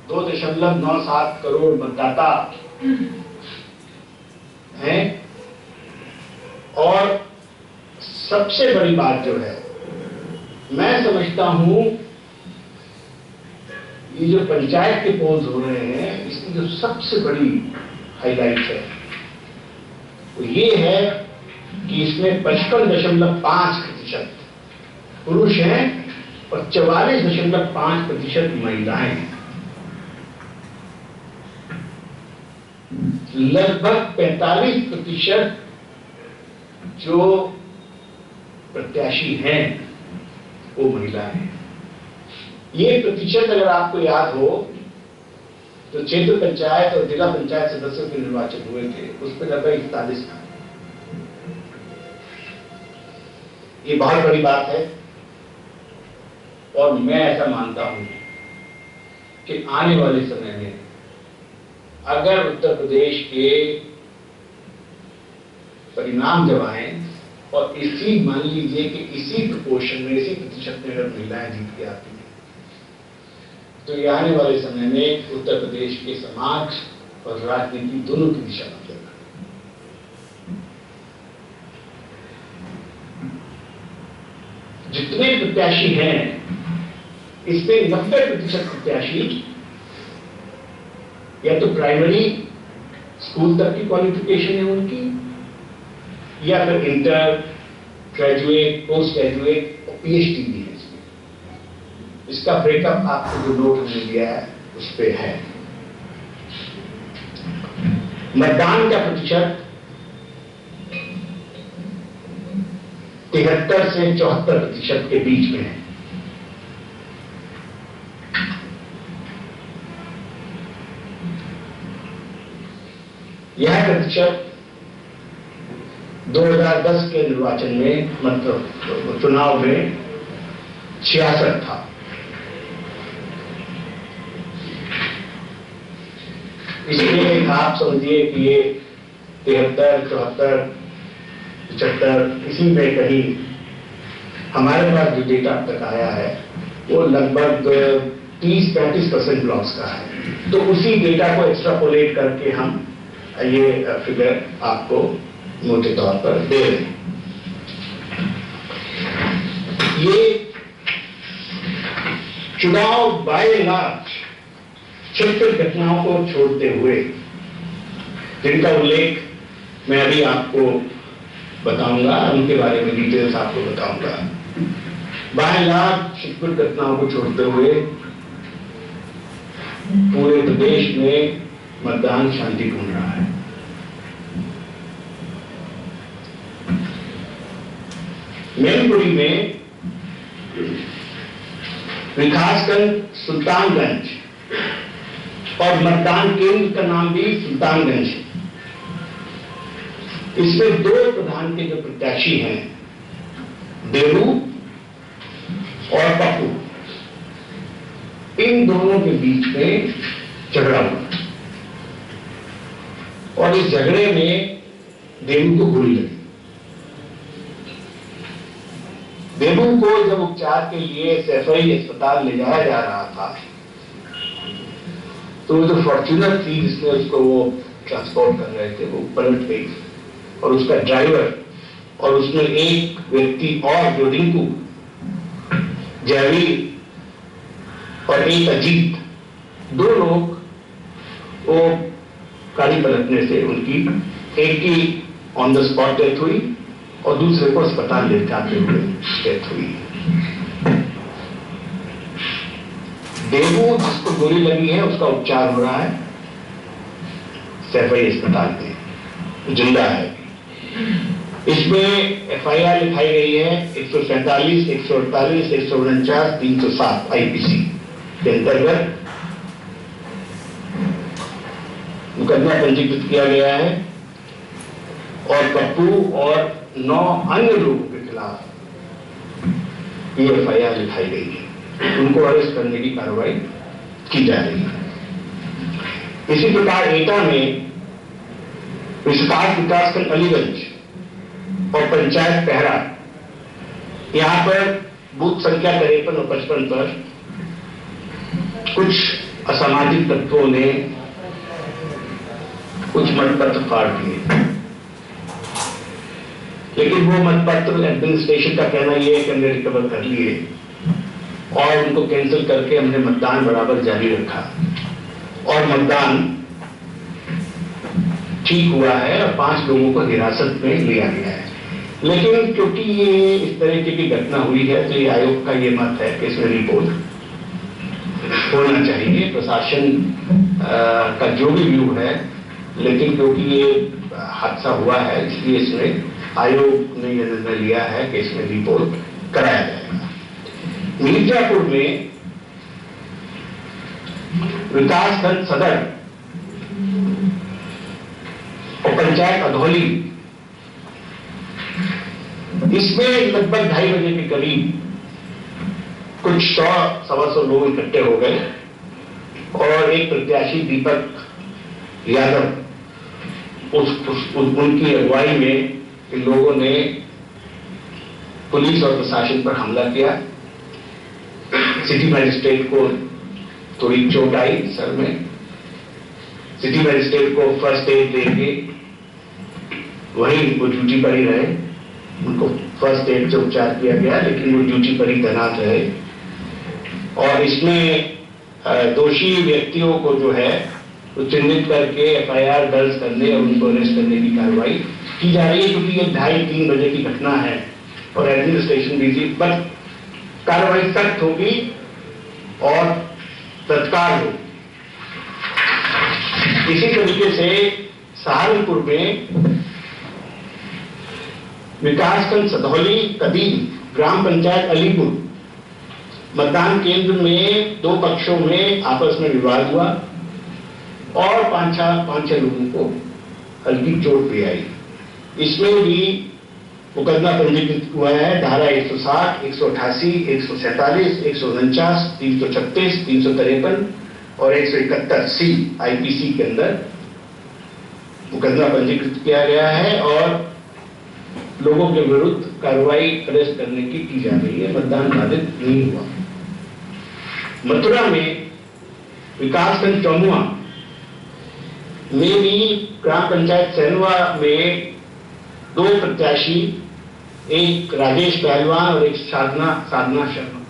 2.97 करोड़ मतदाता हैं। और सबसे बड़ी बात जो है, मैं समझता हूं ये जो पंचायत के पोल्स हो रहे हैं, इसकी जो सबसे बड़ी हाईलाइट है वो ये है कि इसमें 55.5% पुरुष हैं और 44.5% महिलाएं हैं। लगभग 45% जो प्रत्याशी हैं वो महिलाएं हैं। ये प्रतिशत अगर आपको याद हो तो क्षेत्र पंचायत और जिला पंचायत सदस्यों के निर्वाचन हुए थे, उस पर लगभग 41 था। ये बहुत बड़ी बात है और मैं ऐसा मानता हूं कि आने वाले समय में अगर उत्तर प्रदेश के परिणाम जब आए और इसी मान लीजिए कि इसी प्रपोर्शन में, इसी प्रतिशत में अगर महिलाएं जीत के आती हैं, तो ये आने वाले समय में उत्तर प्रदेश के समाज और राजनीति दोनों की दिशा बदलेगा। जितने प्रत्याशी हैं इसमें 90% प्रत्याशी या तो प्राइमरी स्कूल तक की क्वालिफिकेशन है उनकी, या फिर इंटर, ग्रेजुएट, पोस्ट ग्रेजुएट और पीएचडी भी है इसमें। इसका ब्रेकअप आपको जो नोट हमने दिया है उस पे है। मतदान का प्रतिशत 73 से 74% के बीच में है। यह प्रतिशत 2010 के निर्वाचन में, मतलब चुनाव में 66 था। इसलिए आप समझिए कि ये 73, 74, 75 इसी में कहीं हमारे पास जो डेटा अब तक आया है वो लगभग 30-35% ब्लॉक्स का है। तो उसी डेटा को एक्स्ट्रापोलेट करके हम ये फिगर आपको मोटे तौर पर दे रहे हैं। ये चुनाव बाय लार्ज छिटपुट घटनाओं को छोड़ते हुए, जिनका उल्लेख मैं अभी आपको बताऊंगा, उनके बारे में डिटेल्स आपको बताऊंगा। बाय लार्ज छिटपुट घटनाओं को छोड़ते हुए पूरे प्रदेश में मतदान शांतिपूर्ण रहा है। मैनपुरी में विकासखंड सुल्तानगंज और मतदान केंद्र का नाम भी सुल्तानगंज है। इसमें दो प्रधान के जो प्रत्याशी हैं, देवू और पप्पू, इन दोनों के बीच में झगड़ा हुआ और इस झगड़े में देवू को गोली लगी। देवू को जब उपचार के लिए सैफई अस्पताल ले जाया जा रहा था तो वो जो फॉर्च्यूनर थी जिसमें उसको वो ट्रांसपोर्ट कर रहे थे वो पलट गई और उसका ड्राइवर और उसमें एक व्यक्ति और जो रिंकू, जयवीर और एक अजीत, दो लोग वो गाड़ी पलटने से उनकी एक की ऑन द स्पॉट डेथ हुई और दूसरे को अस्पताल ले जाते हुए डेथ हुई। देवू जिसको गोली लगी है उसका उपचार हो रहा है सैफई अस्पताल में, जिंदा है। इसमें एफआईआर लिखाई गई है 147, 148, 149, 307 आईपीसी के अंतर्गत मुकदमा पंजीकृत किया गया है और पप्पू और 9 अन्य लोगों के खिलाफ ये एफआईआर लिखाई गई है। उनको अरेस्ट करने की कार्रवाई की जा रही है। इसी प्रकार एटा में विकासखंड अलीगंज और पंचायत पहरा, यहां पर बूथ संख्या 53 और 55 पर कुछ असामाजिक तत्वों ने कुछ मतपत्र फाड़ दिए, लेकिन वो मतपत्र एडमिनिस्ट्रेशन का कहना यह है कि हमने रिकवर कर लिए और उनको कैंसिल करके हमने मतदान बराबर जारी रखा और मतदान ठीक हुआ है और 5 लोगों को हिरासत में लिया गया है। लेकिन क्योंकि ये इस तरीके की घटना हुई है तो ये आयोग का ये मत है कि इसमें रिपोर्ट होना चाहिए, प्रशासन का जो भी व्यू है, लेकिन क्योंकि ये हादसा हुआ है इसलिए इसमें आयोग ने यह निर्णय लिया है कि इसमें रिपोर्ट कराया जाएगा। मिर्जापुर में विकासखंड सदर और पंचायत अधौली, इसमें लगभग 2:30 बजे के करीब कुछ 100-125 लोग इकट्ठे हो गए और एक प्रत्याशी दीपक यादव उनकी अगुवाई में इन लोगों ने पुलिस और प्रशासन पर हमला किया। सिटी मजिस्ट्रेट को थोड़ी चोट आई सर में। सिटी मजिस्ट्रेट को फर्स्ट एड देके वहीं वो ड्यूटी पर ही रहे, उनको फर्स्ट एड से उपचार किया गया, लेकिन वो ड्यूटी पर ही तैनात रहे। और इसमें दोषी व्यक्तियों को जो है वो चिन्हित करके FIR दर्ज करने और उनको अरेस्ट करने की कार्रवाई की जा रही है, क्योंकि ये 2:30-3 बजे की घटना है और एडमिनिस्ट्रेशन बिजी, बट कार्रवाई सख्त होगी और तत्काल होगी। इसी तरीके से सहारनपुर में विकासखंड सधौली कदीम ग्राम पंचायत अलीपुर मतदान केंद्र में 2 पक्षों में आपस में विवाद हुआ और 5-6 लोगों को हल्की चोट भी आई। इसमें भी मुकदमा पंजीकृत हुआ है। धारा 160, 188, 147, 149, 336, 353 और 171C IPC के अंदर मुकदमा पंजीकृत किया गया है और लोगों के विरुद्ध कार्रवाई अरेस्ट करने की जा रही है। मतदान बाधित नहीं हुआ। मथुरा में विकासखंड चौमुआ में भी ग्राम पंचायत सैनवा में 2 प्रत्याशी, एक राजेश पहलवान और एक साधना शर्मा।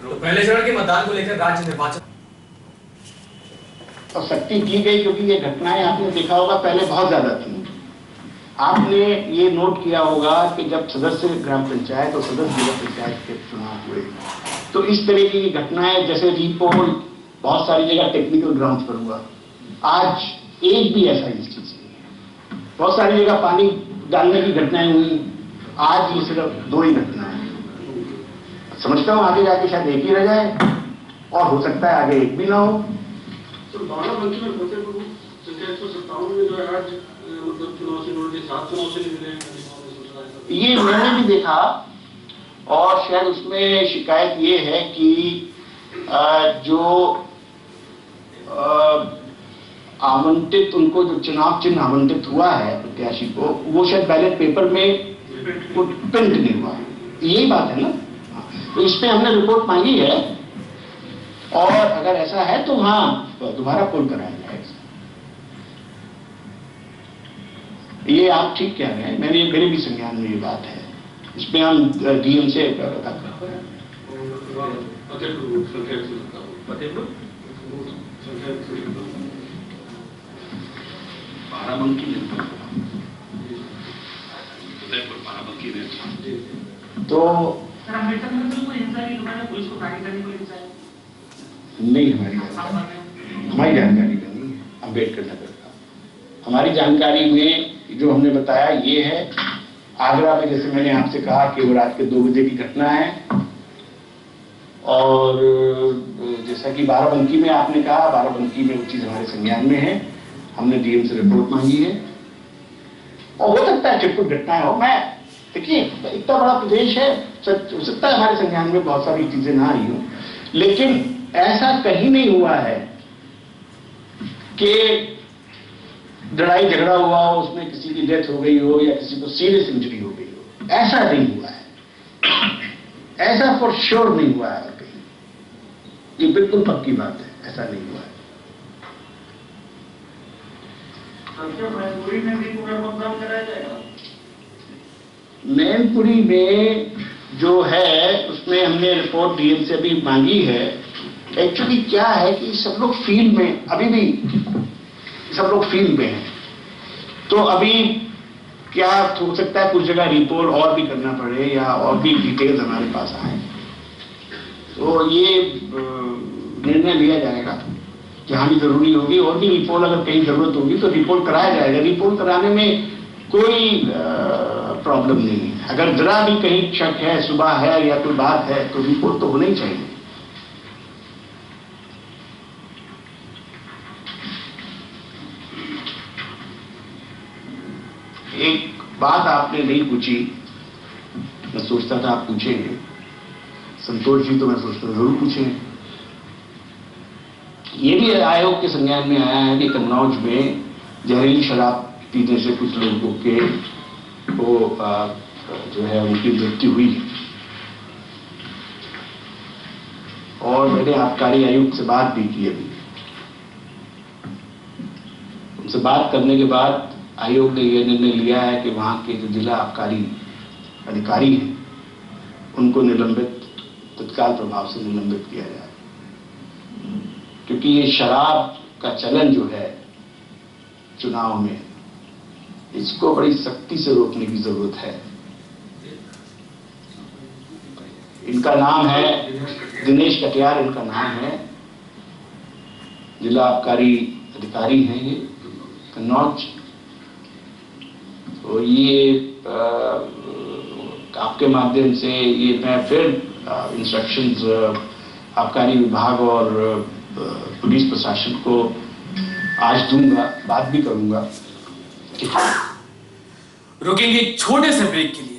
तो पहले चरण के मतदान को लेकर राज्य निर्वाचन और सख्ती की गई, क्योंकि ये घटनाएं आपने देखा होगा पहले बहुत ज्यादा थी। आपने ये नोट किया होगा कि जब सदस्य ग्राम पंचायत और सदस्य जिला पंचायत के चुनाव हुए तो इस तरीके की घटनाएं, जैसे रीपोल बहुत सारी जगह टेक्निकल ग्राउंड पर हुआ। आज एक भी ऐसा इंस्टेंस नहीं है। बहुत सारी जगह पानी डालने की घटनाएं हुई, आज ये सिर्फ 2 ही घटनाएं। समझता हूं आगे जाके शायद एक ही रह जाए और हो सकता है आगे एक भी ना हो। तो बाराबंकी में फतेहपुर संख्या 157 में जो है आज मतलब चुनाव से जुड़े 7 चुनाव से मिले, ये मैंने भी देखा और शायद उसमें शिकायत ये है कि जो आवंटित उनको जो चुनाव चिन्ह आवंटित हुआ है प्रत्याशी को, वो शायद बैलेट पेपर में प्रिंट नहीं हुआ। यही बात है ना। तो इसमें हमने रिपोर्ट मांगी है और अगर ऐसा है तो हाँ दोबारा पोल कराया जाएगा। ये आप ठीक कह रहे हैं, मेरे भी संज्ञान में ये बात है। इसमें हम DM से पता कर रहे हैं। बाराबंकी तो नहीं, हमारी जानकारी का नहीं है। अम्बेडकर नगर का हमारी जानकारी में जो हमने बताया ये है। आगरा में जैसे मैंने आपसे कहा कि वो रात के 2 बजे की घटना है और जैसा कि बाराबंकी में आपने कहा, बाराबंकी में वो चीज हमारे संज्ञान में है। हमने DM से रिपोर्ट मांगी है और हो सकता है छिटपुट घटनाएं हो। मैं देखिए इतना बड़ा प्रदेश है, हो सकता है हमारे संज्ञान में बहुत सारी चीजें ना आई हो, लेकिन ऐसा कहीं नहीं हुआ है कि लड़ाई झगड़ा हुआ हो, उसमें किसी की डेथ हो गई हो या किसी को सीरियस इंजरी हो गई हो। ऐसा नहीं हुआ है, ऐसा फॉर श्योर नहीं हुआ है कहीं। ये बिल्कुल पक्की बात है। ऐसा नहीं हुआ है। मैनपुरी में भी पुनर्मतदान कराया जाएगा? मैनपुरी में जो है उसमें हमने रिपोर्ट डीएम से अभी मांगी है। एक्चुअली क्या है कि सब लोग फील्ड में, अभी भी सब लोग फील्ड में हैं, तो अभी क्या हो सकता है कुछ जगह रिपोर्ट और भी करना पड़े या और भी डिटेल्स हमारे पास आए, तो ये निर्णय लिया जाएगा। जहां भी जरूरी होगी और भी रिपोर्ट, अगर कहीं जरूरत होगी तो रिपोर्ट कराया जाएगा। रिपोर्ट कराने में कोई प्रॉब्लम नहीं है। अगर जरा भी कहीं शक है, सुबह है या कोई बात है तो रिपोर्ट तो होना ही चाहिए। एक बात आपने नहीं पूछी, मैं सोचता था आप पूछेंगे, संतोष जी, तो मैं सोचता जरूर पूछेंगे। ये भी आयोग के संज्ञान में आया है कि कन्नौज में जहरीली शराब पीने से कुछ लोगों के वो जो है उनकी मृत्यु हुई है। और मैंने आबकारी आयुक्त से बात भी की अभी। उनसे बात करने के बाद आयोग ने यह निर्णय लिया है कि वहां के जो जिला आबकारी अधिकारी हैं उनको निलंबित, तत्काल प्रभाव से निलंबित किया जाए, क्योंकि ये शराब का चलन जो है चुनाव में, इसको बड़ी सख्ती से रोकने की जरूरत है। इनका नाम है दिनेश कटियार, इनका नाम है, जिला आबकारी अधिकारी हैं ये कन्नौज। तो ये आपके माध्यम से ये मैं फिर इंस्ट्रक्शंस आबकारी विभाग और पुलिस प्रशासन को आज दूंगा, बात भी करूंगा। रुकेंगे छोटे से ब्रेक के लिए।